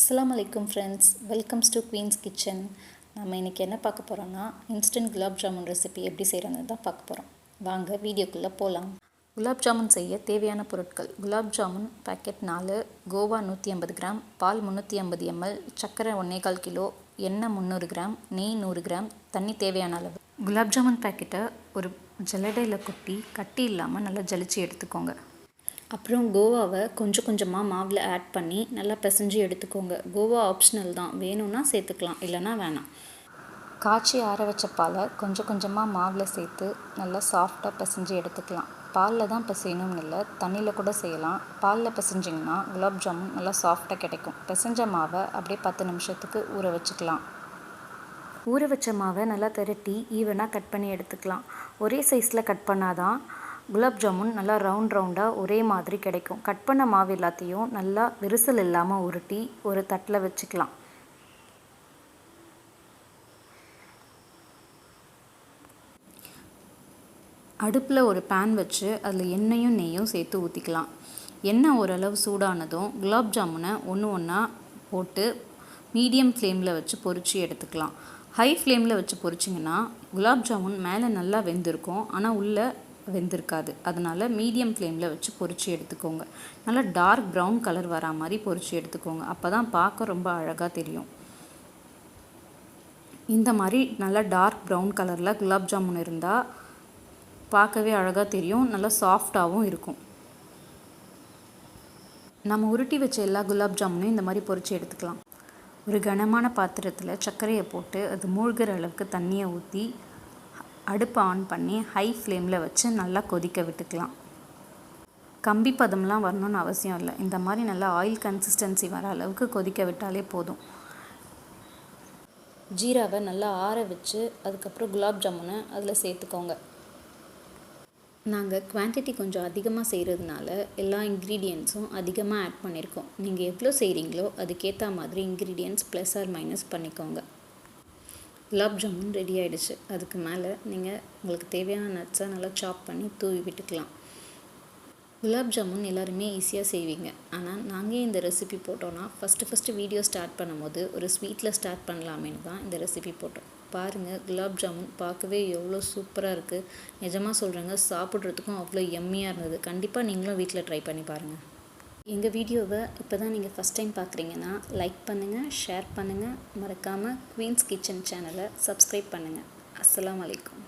அஸ்ஸலாமு அலைக்கும் friends, welcomes to queens kitchen. நம்ம இன்றைக்கி என்ன பார்க்க போகிறோன்னா, இன்ஸ்டன்ட் குலாப் ஜாமுன் ரெசிபி எப்படி செய்கிறது தான் பார்க்க போகிறோம். வாங்க வீடியோக்குள்ளே போகலாம். குலாப் ஜாமுன் செய்ய தேவையான பொருட்கள்: குலாப் ஜாமுன் பேக்கெட் 4, கோவா 150 கிராம், பால் 350 ml, சர்க்கரை 1/4 கிலோ, எண்ணெய் 300 கிராம், நெய் 100 கிராம், தண்ணி தேவையான அளவு. குலாப் ஜாமுன் பேக்கெட்டை ஒரு ஜல்லடையில் கொட்டி கட்டி இல்லாமல் நல்லா ஜலிச்சு எடுத்துக்கோங்க. அப்புறம் கோவாவை கொஞ்சம் கொஞ்சமாக மாவில் ஆட் பண்ணி நல்லா பிசைஞ்சு எடுத்துக்கோங்க. கோவா ஆப்ஷனல் தான், வேணும்னா சேர்த்துக்கலாம், இல்லைனா வேணாம். காய்ச்சி ஆற வச்ச பாலை கொஞ்சம் கொஞ்சமாக மாவில் சேர்த்து நல்லா சாஃப்டாக பிசைஞ்சு எடுத்துக்கலாம். பாலில் தான் பிசையணும்னு இல்லை, தண்ணியில் கூட செய்யலாம். பாலில் பிசைஞ்சிங்கன்னா குலாப் ஜாமுன் நல்லா சாஃப்டாக கிடைக்கும். பிசைஞ்ச மாவை அப்படியே 10 நிமிஷத்துக்கு ஊற வச்சுக்கலாம். ஊற வச்ச மாவை நல்லா திரட்டி ஈவனாக கட் பண்ணி எடுத்துக்கலாம். ஒரே சைஸில் கட் பண்ணாதான் குலாப் ஜாமுன் நல்லா ரவுண்டாக ஒரே மாதிரி கிடைக்கும். கட் பண்ண மாவு எல்லாத்தையும் நல்லா விரிசல் இல்லாமல் உருட்டி ஒரு தட்டில் வச்சுக்கலாம். அடுப்பில் ஒரு பேன் வச்சு அதில் எண்ணெயும் நெய்யும் சேர்த்து ஊற்றிக்கலாம். எண்ணெய் ஓரளவு சூடானதும் குலாப் ஜாமுனை ஒன்றா போட்டு மீடியம் ஃப்ளேமில் வச்சு பொரித்து எடுத்துக்கலாம். ஹை ஃப்ளேமில் வச்சு பொரிச்சிங்கன்னா குலாப் ஜாமுன் மேலே நல்லா வெந்திருக்கும், ஆனால் உள்ளே வெந்திருக்காது. அதனால் மீடியம் ஃப்ளேமில் வச்சு பொரித்து எடுத்துக்கோங்க. நல்லா டார்க் ப்ரௌன் கலர் வரா மாதிரி பொரித்து எடுத்துக்கோங்க. அப்போ தான் பார்க்க ரொம்ப அழகாக தெரியும். இந்த மாதிரி நல்லா டார்க் ப்ரௌன் கலரில் குலாப் ஜாமுன் இருந்தால் பார்க்கவே அழகாக தெரியும், நல்லா சாஃப்டாகவும் இருக்கும். நம்ம உருட்டி வச்ச எல்லா குலாப் ஜாமுனையும் இந்த மாதிரி பொரித்து எடுத்துக்கலாம். ஒரு கனமான பாத்திரத்தில் சர்க்கரையை போட்டு அது மூழ்கிற அளவுக்கு தண்ணியை ஊற்றி அடுப்பை ஆன் பண்ணி ஹை ஃப்ளேமில் வச்சு நல்லா கொதிக்க விட்டுக்கலாம். கம்பி பதம்லாம் வரணும்னு அவசியம் இல்லை. இந்த மாதிரி நல்லா ஆயில் கன்சிஸ்டன்சி வர அளவுக்கு கொதிக்க விட்டாலே போதும். ஜீராவை நல்லா ஆற வச்சு அதுக்கப்புறம் குலாப் ஜாமுனை அதில் சேர்த்துக்கோங்க. நாங்கள் குவான்டிட்டி கொஞ்சம் அதிகமாக செய்கிறதுனால எல்லா இன்க்ரீடியன்ட்ஸும் அதிகமாக ஆட் பண்ணியிருக்கோம். நீங்கள் எவ்வளோ செய்கிறீங்களோ அதுக்கேற்ற மாதிரி இன்க்ரீடியன்ட்ஸ் ப்ளஸ் ஆர் மைனஸ் பண்ணிக்கோங்க. குலாப் ஜாமுன் ரெடி ஆகிடுச்சு. அதுக்கு மேலே நீங்கள் உங்களுக்கு தேவையான நட்ஸை நல்லா சாப் பண்ணி தூவி விட்டுக்கலாம். குலாப் ஜாமுன் எல்லாருமே ஈஸியாக செய்வீங்க, ஆனால் நாங்கள் இந்த ரெசிபி போட்டோன்னா ஃபஸ்ட்டு வீடியோ ஸ்டார்ட் பண்ணும்போது ஒரு ஸ்வீட்டில் ஸ்டார்ட் பண்ணலாமேன்னு தான் இந்த ரெசிபி போட்டோம். பாருங்கள், குலாப் ஜாமுன் பார்க்கவே எவ்வளோ சூப்பராக இருக்குது. நிஜமாக சொல்கிறேங்க, சாப்பிட்றதுக்கும் அவ்வளோ எம்மியாக இருந்தது. கண்டிப்பாக நீங்களும் வீட்டில் ட்ரை பண்ணி பாருங்கள். எங்கள் வீடியோவை இப்போ தான் நீங்கள் ஃபஸ்ட் டைம் பார்க்குறீங்கன்னா லைக் பண்ணுங்கள், ஷேர் பண்ணுங்கள், மறக்காமல் குவீன்ஸ் கிச்சன் சேனலை சப்ஸ்கிரைப் பண்ணுங்கள். அஸ்ஸலாமு அலைக்கும்.